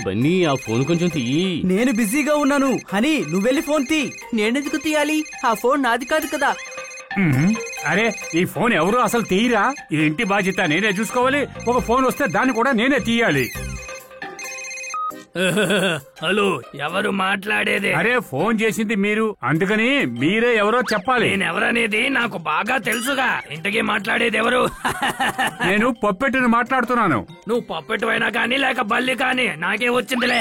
బన్నీ ఆ ఫోన్ కొంచెం తీయి. నేను బిజీగా ఉన్నాను. హనీ నువ్వు వెళ్ళి ఫోన్ తీ. నేనెందుకు తీయాలి? ఆ ఫోన్ నాది కాదు కదా. అరే ఈ ఫోన్ ఎవరు అసలు తీయరా? ఈ ఇంటి బాధ్యత నేనే చూసుకోవాలి. ఒక ఫోన్ వస్తే దాన్ని కూడా నేనే తీయాలి. హలో, ఎవరు మాట్లాడేది? అరే ఫోన్ చేసింది మీరు, అందుకని మీరే ఎవరో చెప్పాలి. నేనెవరనేది నాకు బాగా తెలుసుగా. ఇంతకీ మాట్లాడేది ఎవరు? నేను పప్పెట్టుని మాట్లాడుతున్నాను. నువ్వు పప్పెట్టు అయినా కానీ లేక బల్లి కానీ నాకే వచ్చిందిలే.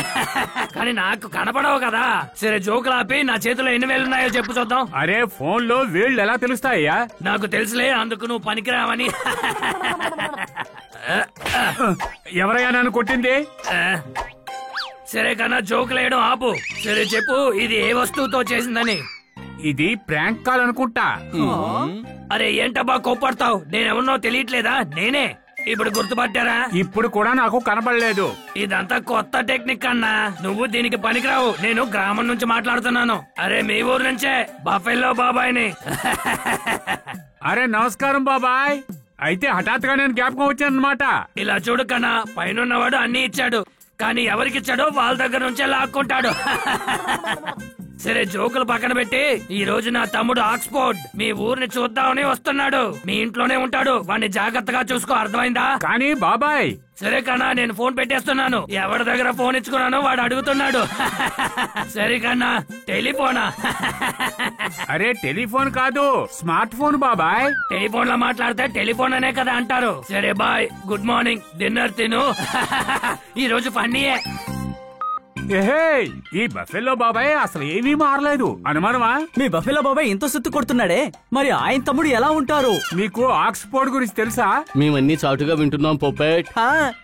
కానీ నాకు కనపడవు కదా. సరే జోకులాపి నా చేతిలో ఎన్ని వేలున్నాయో చెప్పు చూద్దాం. అరే ఫోన్ లో వేళ్ళు ఎలా తెలుస్తాయ్యా? నాకు తెలుసులే, అందుకు నువ్వు పనికిరావని. ఎవరయ్యా నన్ను కొట్టింది? సరే కన్నా జోకులేయడం ఆపు. సరే చెప్పు, ఇది ఏ వస్తువుతో చేసిందని? ఇది ప్రాంక్ కాల్ అనుకుంటా. అరే ఏంటబ్బా కోపడతావు? నేనెవరినో తెలియట్లేదా? నేనే. ఇప్పుడు గుర్తుపట్టారా? ఇప్పుడు కూడా నాకు కనపడలేదు. ఇదంతా కొత్త టెక్నిక్ అన్నా. నువ్వు దీనికి పనికిరావు. నేను గ్రామం నుంచి మాట్లాడుతున్నాను. అరే మీ ఊరు నుంచే, బఫెల్లో బాబాయ్ని. అరే నమస్కారం బాబాయ్. అయితే హఠాత్తుగా నేను జ్ఞాపకం వచ్చానన్నమాట. ఇలా చూడు కన్నా, పైనున్నవాడు అన్ని ఇచ్చాడు, కానీ ఎవరికిచ్చాడో వాళ్ళ దగ్గర నుంచే లాక్కుంటాడు. సరే జోకులు పక్కన పెట్టి, ఈ రోజు నా తమ్ముడు ఆక్స్ఫోర్డ్ మీ ఊరిని చూద్దామని వస్తున్నాడు. మీ ఇంట్లోనే ఉంటాడు. వాడిని జాగ్రత్తగా చూసుకో, అర్థమైందా? కానీ బాబాయ్. సరే కన్నా, నేను ఫోన్ పెట్టేస్తున్నాను. ఎవరి దగ్గర ఫోన్ ఇచ్చుకున్నానో వాడు అడుగుతున్నాడు. సరే కన్నా, టెలిఫోనా? అరే టెలిఫోన్ కాదు, స్మార్ట్ ఫోన్ బాబాయ్. టెలిఫోన్ లో మాట్లాడితే టెలిఫోన్ అనే కదా అంటారు. సరే బాయ్, గుడ్ మార్నింగ్, డిన్నర్ తిను. ఈ రోజు ఫన్నీయే. ఈ బఫెల్లో బాబాయ్ అసలు ఏమీ మారలేదు. అనుమానమా? మీ బఫెల్లో బాబాయ్ ఎంతో సుత్తు కొడుతున్నాడే, మరి ఆయన తమ్ముడు ఎలా ఉంటారు? మీకు ఆక్స్ఫోర్డ్ గురించి తెలుసా? మేమన్నీ చాటుగా వింటున్నాం పొప్పెట్.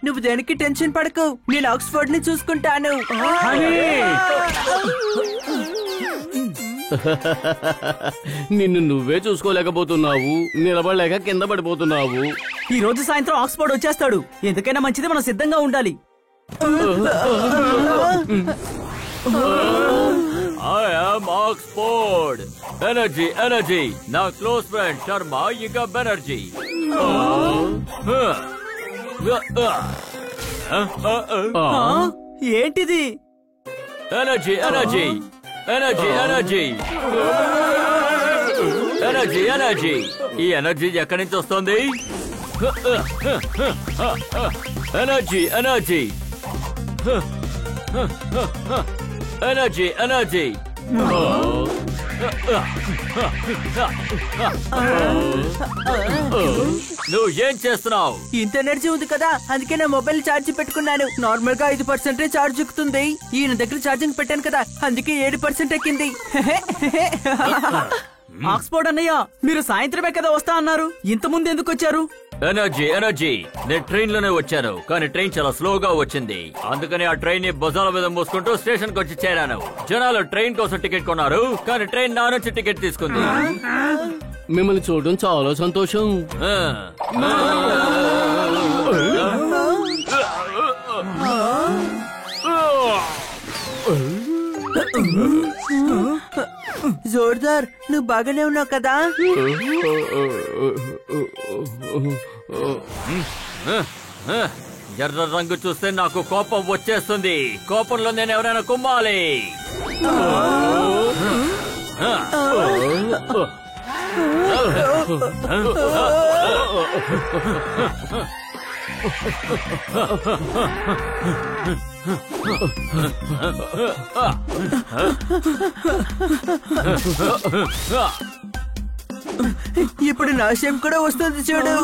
నువ్వు దేనికి టెన్షన్ పడకు, నేను ఆక్స్ఫోర్డ్ ని చూసుకుంటాను. నిన్ను నువ్వే చూసుకోలేకపోతున్నావు, నిలబడలేక కింద పడిపోతున్నావు. ఈ రోజు సాయంత్రం ఆక్స్ఫోర్డ్ వచ్చేస్తాడు. ఎందుకైనా మంచిది, మనం సిద్ధంగా ఉండాలి. I am Oxford. Energy. నా క్లోజ్ ఫ్రెండ్ శర్మ ఇంకా బెనర్జీ. ఏంటిది? ఎనర్జీ. ఈ ఎనర్జీ ఎక్కడి నుంచి వస్తుంది? ఎనర్జీ. నువ్వు ఏం చేస్తున్నావు? ఇంత ఎనర్జీ ఉంది కదా, అందుకే నా మొబైల్ ఛార్జ్ పెట్టుకున్నాను. నార్మల్ గా 5% ఛార్జ్ ఎక్కుతుంది. ఈయన దగ్గర ఛార్జింగ్ పెట్టాను కదా, అందుకే 7% ఎక్కింది. ఆక్స్ఫోర్డ్ అన్నయ్య, మీరు సాయంత్రమే కదా వస్తా అన్నారు, ఇంత ముందు ఎందుకు వచ్చారు? ఎనర్జీ. నేను ట్రైన్ లోనే వచ్చాను, కానీ ట్రైన్ చాలా స్లోగా వచ్చింది. అందుకని ఆ ట్రైన్ ని భుజాల మీద మోసుకుంటూ స్టేషన్ కి వచ్చి చేరాను. జనాలు ట్రైన్ కోసం టికెట్ కొన్నారు, కానీ ట్రైన్ నా నుంచి టికెట్ తీసుకుంది. మిమ్మల్ని చూడడం చాలా సంతోషం. జోర్దార్, నువ్వు బాగానే ఉన్నావు కదా? ఎర్ర రంగు చూస్తే నాకు కోపం వచ్చేస్తుంది. కోపంలో నేను ఎవరైనా కుమ్మాలి. ఇప్పుడు నా షేప్ కూడా వస్తుంది చూడు.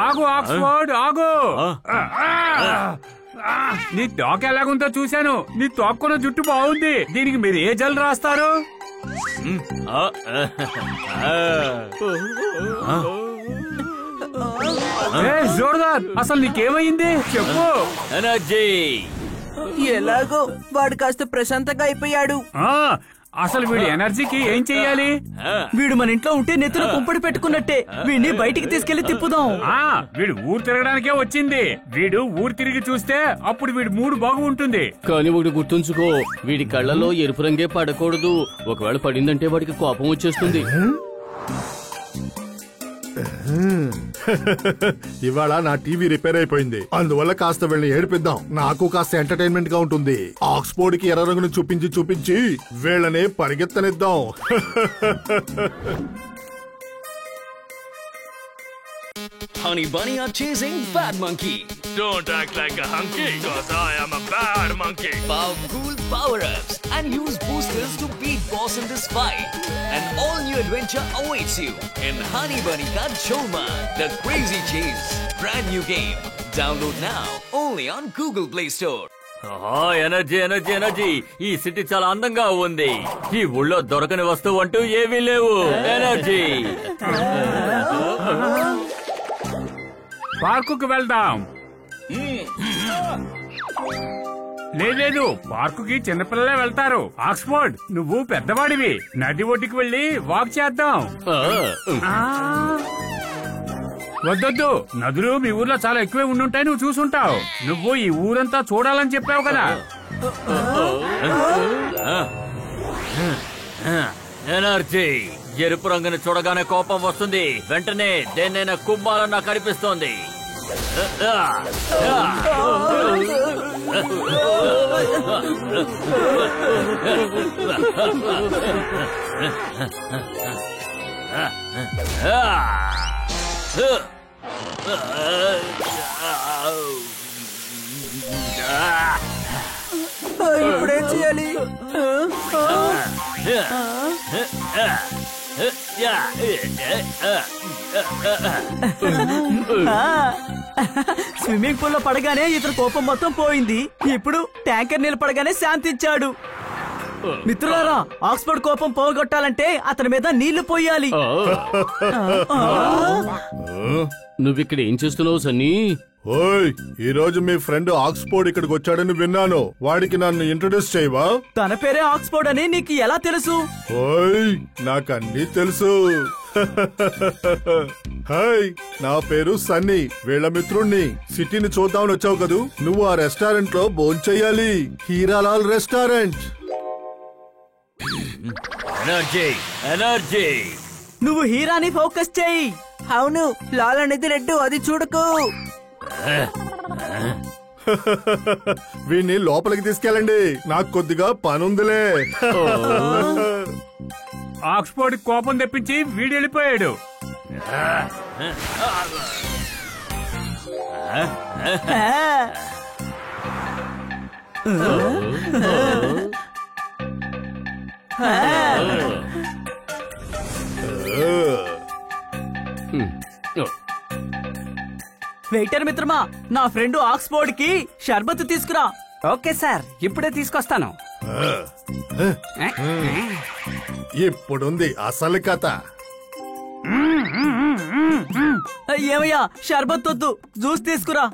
ఆగు ఆక్స్ఫోర్డ్, ఆగు. నీ తోక ఎలాగుందో చూశాను. నీ తోక్కున్న జుట్టు బాగుంది. దీనికి మీరు ఏ జల్ రాస్తారు? జోర్దార్, అసలు నీకేమైంది చెప్పు. ఎనర్జీ. ఎలాగో వాడు కాస్త ప్రశాంతంగా అయిపోయాడు. అసలు వీడి ఎనర్జీకి ఏం చెయ్యాలి? వీడు మన ఇంట్లో ఉంటే నెత్తులు కుంపడి పెట్టుకున్నట్టే. వీడిని బయటికి తీసుకెళ్లి తిప్పుదాం. వీడు ఊరు తిరగడానికే వచ్చింది. వీడు ఊరు తిరిగి చూస్తే అప్పుడు వీడి మూడు బాగు ఉంటుంది. కానీ ఒకటి గుర్తుంచుకో, వీడి కళ్ళలో ఎరుపు రంగే పడకూడదు. ఒకవేళ పడిందంటే వాడికి కోపం వచ్చేస్తుంది. ఇవాళ నా టీవీ రిపేర్ అయిపోయింది, అందువల్ల కాస్త వీళ్ళని ఏడిపిద్దాం. నాకు కాస్త ఎంటర్టైన్మెంట్ గా ఉంటుంది. ఆక్స్ఫోర్డ్ కి ఎర్ర రంగును చూపించి వీళ్ళని పరిగెత్తనిద్దాం. Honey Bunny are chasing Bad Monkey. Don't act like a hunky, cause I am a bad monkey. Power cool power-ups and use boosters to beat boss in this fight. An all-new adventure awaits you in Honey Bunny Ka Choma, The Crazy Chase. Brand new game. Download now only on Google Play Store. Energy energy energy. ఈ city చాలా అందంగా ఉంది. ఈ ఊళ్ళో దొరకని వస్తువు అంటూ ఏమీ లేవు. ఎనర్జీ. పార్కుకు వెళ్దాం. లేదు, పార్కుకి చిన్నపిల్లలే వెళ్తారు. ఆక్స్ఫోర్డ్, నువ్వు పెద్దవాడివి. నది ఒడ్డుకి వెళ్ళి వాక్ చేద్దాం. వద్దొద్దు, నదులు మీ ఊర్లో చాలా ఎక్కువే ఉండుంటాయి. నువ్వు చూసుంటావు. నువ్వు ఈ ఊరంతా చూడాలని చెప్పావు కదా. ఎనర్జీ. ఎరుపు రంగుని చూడగానే కోపం వస్తుంది. వెంటనే దేన్నైనా కుమ్మాలని నాకు అనిపిస్తోంది. ఇప్పుడేం చేయాలి? స్విమ్మింగ్ పూల్ లో పడగానే ఇతని కోపం మొత్తం పోయింది. ఇప్పుడు ట్యాంకర్ నీళ్ళు పడగానే శాంతించాడు. మిత్రులారా, ఆక్స్ఫోర్డ్ కోపం పోగొట్టాలంటే అతని మీద నీళ్లు పోయాలి. నువ్విక్కడ ఏం చేస్తున్నావు సన్నీ? ఓయ్, ఈ రోజు మీ ఫ్రెండ్ ఆక్స్ఫోర్డ్ ఇక్కడికి వచ్చాడని విన్నాను. వాడికి నన్ను ఇంట్రొడ్యూస్ చేయవా? తన పేరే ఆక్స్ఫోర్డ్ అని నీకు ఎలా తెలుసు? ఓయ్, నాకన్నీ తెలుసు. హాయ్, నా పేరు సన్నీ. వీళ్ళ మిత్రుణ్ణి. సిటీని చూద్దామని వచ్చావు కదూ. నువ్వు ఆ రెస్టారెంట్ లో భోంచెయ్యాలి. హీరాలాల్ రెస్టారెంట్. Energy energy. నువ్వు హీరాని ఫోకస్ చేయి. అవును, లాల్ అనేది రెడ్, అది చూడకు. వీణ్ణి లోపలికి తీసుకెళ్ళండి, నాకు కొద్దిగా పనుందిలే. ఆక్స్ఫోర్డ్ కోపం తెప్పించి వీడు వెళ్ళిపోయాడు. వెయిటర్ మిత్రమా, నా ఫ్రెండ్ ఆక్స్ఫోర్డ్ కి షర్బత్ తీసుకురా. ఓకే సార్, ఇప్పుడే తీసుకొస్తాను. ఇప్పుడుంది అసలు కథ. ఏమయ్యా, షర్బత్ వద్దు, జ్యూస్ తీసుకురా.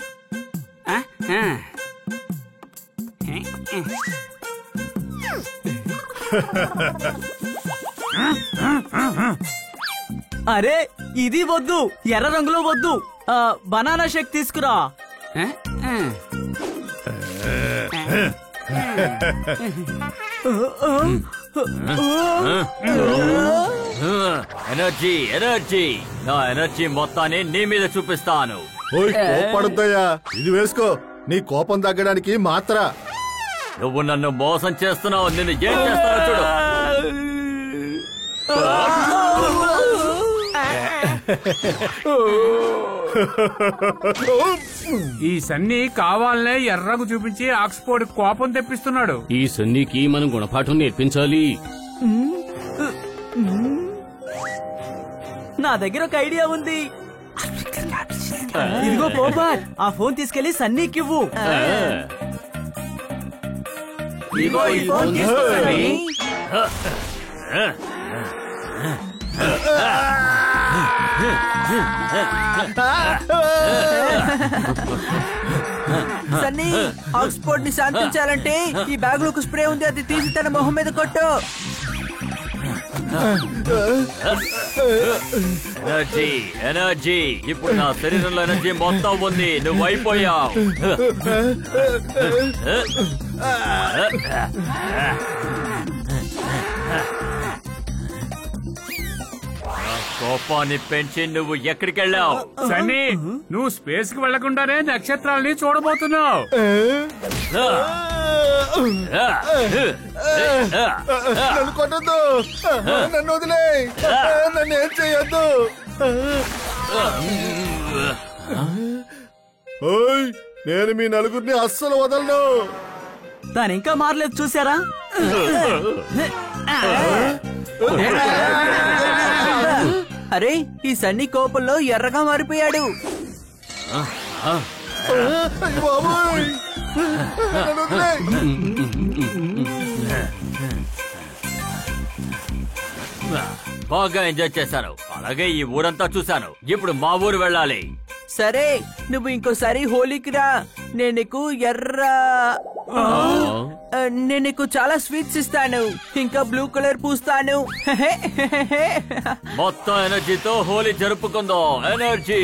అరే, ఇది వద్దు, ఎర్ర రంగులో వద్దు. బనానా షేక్ తీసుకురా. Energy energy. నా ఎనర్జీ మొత్తాన్ని నీ మీద చూపిస్తాను. ఓయ్, కోపడద్దయ్యా, ఇది వేసుకో. నీ కోపం తగ్గడానికి మాత్ర. నువ్వు నన్ను మోసం చేస్తున్నావు. నిన్ను ఏం చేస్తానో చూడు. ఈ సన్నీ కావాలనే ఎర్రకు చూపించి ఆక్స్ఫోర్డ్ కోపం తెప్పిస్తున్నాడు. ఈ సన్నీకి మనం గుణపాఠం నేర్పించాలి. నా దగ్గర ఒక ఐడియా ఉంది. ఇదిగో పోబాట్, ఆ ఫోన్ తీసుకెళ్లి సన్నీకివ్వు. ఇదిగో ఈ ఫోన్ తీసుకో సన్నీ. సన్నీ, ఆక్స్ఫోర్డ్ ని శాంతించాలంటే ఈ బ్యాగ్ లో ఒక స్ప్రే ఉంది, అది తీసి తన మొహం మీద కొట్టు. ఎనర్జీ ఎనర్జీ ఇప్పుడు నా శరీరంలో ఎనర్జీ మొత్తం ఉంది. నువ్వు అయిపోయావు. కోపాన్ని పెంచి నువ్వు ఎక్కడికి వెళ్ళావు? సన్నీ, నువ్వు స్పేస్ కి వెళ్లకుండానే నక్షత్రాలని చూడబోతున్నావు. నన్ను కొట్టద్దు, నన్ను వదిలే, నన్ను ఏం చేయొద్దు. ఓయ్, నేను మీ నలుగురిని అస్సలు వదలను. దాని ఇంకా మారలేదు చూసారా? అరే, ఈ సన్నీ కోపంలో ఎర్రగా మారిపోయాడు. అయ్య బాబోయ్, నన్ను వదిలే. బాగా ఎంజాయ్ చేశాను. అలాగే ఈ ఊరంతా చూశాను. ఇప్పుడు మా ఊరు వెళ్ళాలి. సరే, నువ్వు ఇంకోసారి హోలీకి రా. నేను నీకు నేను నీకు చాలా స్వీట్స్ ఇస్తాను. ఇంకా బ్లూ కలర్ పూస్తాను. మొత్తం ఎనర్జీతో హోలీ జరుపుకుందాం. ఎనర్జీ.